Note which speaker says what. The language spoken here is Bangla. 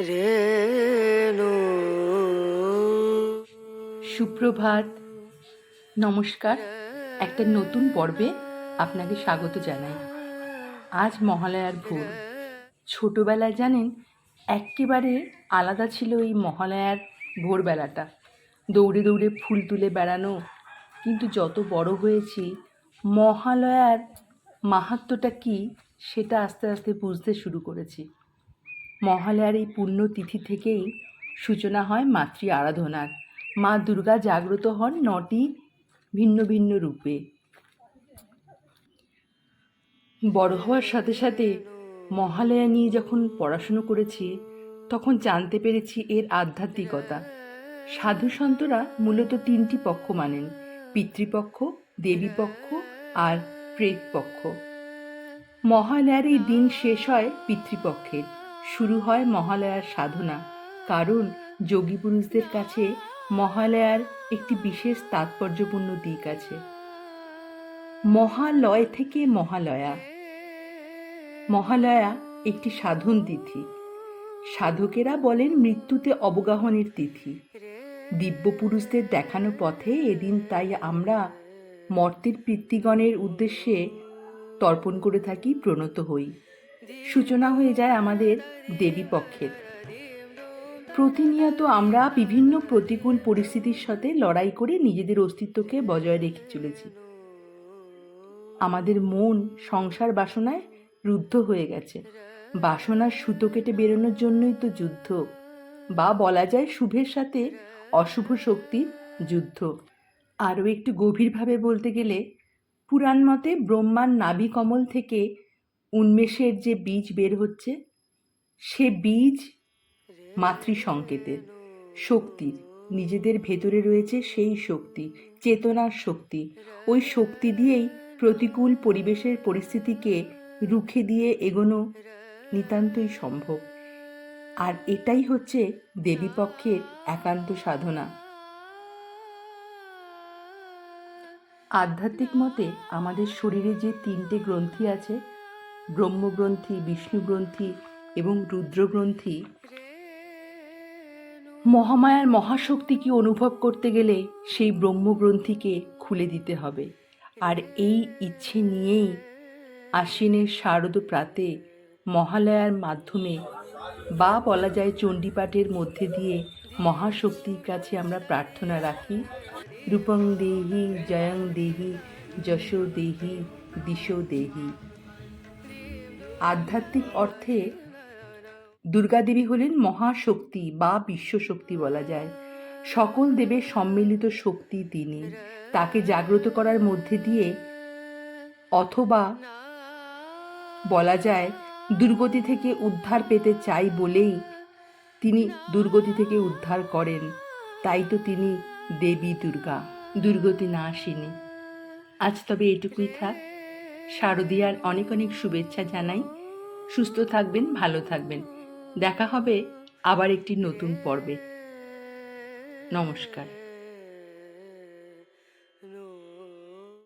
Speaker 1: রেণু।
Speaker 2: সুপ্রভাত, নমস্কার। একটা নতুন পর্বে আপনাকে স্বাগত জানাই। আজ মহালয়ার ভোর। ছোটবেলায় জানেন, এক্কেবারে আলাদা ছিল এই মহালয়ার ভোরবেলাটা। দৌড়ে দৌড়ে ফুল তুলে বেড়ানো। কিন্তু যত বড় হয়েছি, মহালয়ার মাহাত্ম্যটা কী সেটা আস্তে আস্তে বুঝতে শুরু করেছি। মহালয়ার এই পুণ্যতিথি থেকেই সূচনা হয় মাতৃ আরাধনার। মা দুর্গা জাগ্রত হন ৯টি ভিন্ন ভিন্ন রূপে। বড় হওয়ার সাথে সাথে মহালয়া নিয়ে যখন পড়াশুনো করেছি, তখন জানতে পেরেছি এর আধ্যাত্মিকতা। সাধু সন্তরা মূলত ৩টি পক্ষ মানেন: পিতৃপক্ষ, দেবীপক্ষ আর প্রেতপক্ষ। মহালয়ার এই দিন শেষ হয় পিতৃপক্ষের, শুরু হয় মহালয়ার সাধনা। কারণ যোগী পুরুষদের কাছে মহালয়ার একটি বিশেষ তাৎপর্যপূর্ণ দিক আছে। মহালয় থেকে মহালয়া। মহালয়া একটি সাধন তিথি। সাধকেরা বলেন মৃত্যুতে অবগাহনের তিথি। দিব্য পুরুষদের দেখানো পথে এদিন তাই আমরা মর্তের পিতৃগণের উদ্দেশ্যে তর্পণ করে থাকি, প্রণত হই। সূচনা হয়ে যায় আমাদের দেবী পক্ষের। প্রতিনিয়ত আমরা বিভিন্ন প্রতিকূল পরিস্থিতির সাথে লড়াই করে নিজেদের অস্তিত্বকে বজায় রেখে চলেছি। আমাদের মন সংসার বাসনায় রুদ্ধ হয়ে গেছে। বাসনার সুতো কেটে বেরোনোর জন্যই তো যুদ্ধ, বা বলা যায় শুভের সাথে অশুভ শক্তির যুদ্ধ। আরও একটু গভীরভাবে বলতে গেলে, পুরাণ মতে ব্রহ্মার নাভি কমল থেকে উন্মেষের যে বীজ বের হচ্ছে, সে বীজ মাতৃ সংকেতের, শক্তির। নিজেদের ভেতরে রয়েছে সেই শক্তি, চেতনার শক্তি। ওই শক্তি দিয়েই প্রতিকূল পরিবেশের পরিস্থিতিকে রুখে দিয়ে এগোনো নিতান্তই সম্ভব। আর এটাই হচ্ছে দেবীপক্ষের একান্ত সাধনা। আধ্যাত্মিক মতে আমাদের শরীরে যে 3টে গ্রন্থি আছে, ব্রহ্মগ্রন্থি, বিষ্ণুগ্রন্থি এবং রুদ্রগ্রন্থি, মহামায়ার মহাশক্তিকে অনুভব করতে গেলে সেই ব্রহ্মগ্রন্থিকে খুলে দিতে হবে। আর এই ইচ্ছে নিয়েই আশ্বিনের শারদ প্রাতে মহালয়ার মাধ্যমে, বা বলা যায় চণ্ডীপাঠের মধ্যে দিয়ে, মহাশক্তির কাছে আমরা প্রার্থনা রাখি, রূপং দেহি, জয়ং দেহি, যশো দেহি, দিশো দেহি। আধ্যাত্মিক অর্থে দুর্গাদেবী হলেন মহাশক্তি বা বিশ্বশক্তি বলা যায়। সকল দেবের সম্মিলিত শক্তি তিনি। তাকে জাগ্রত করার মধ্যে দিয়ে, অথবা বলা যায় দুর্গতি থেকে উদ্ধার পেতে চাই বলেই তিনি দুর্গতি থেকে উদ্ধার করেন। তাই তো তিনি দেবী দুর্গা, দুর্গতি নাশিনী। আজ তবে এটুকুই থাক। শারদীয়ার অনেক অনেক শুভেচ্ছা জানাই। সুস্থ থাকবেন, ভালো থাকবেন। দেখা হবে আবার একটি নতুন পর্বে। নমস্কার।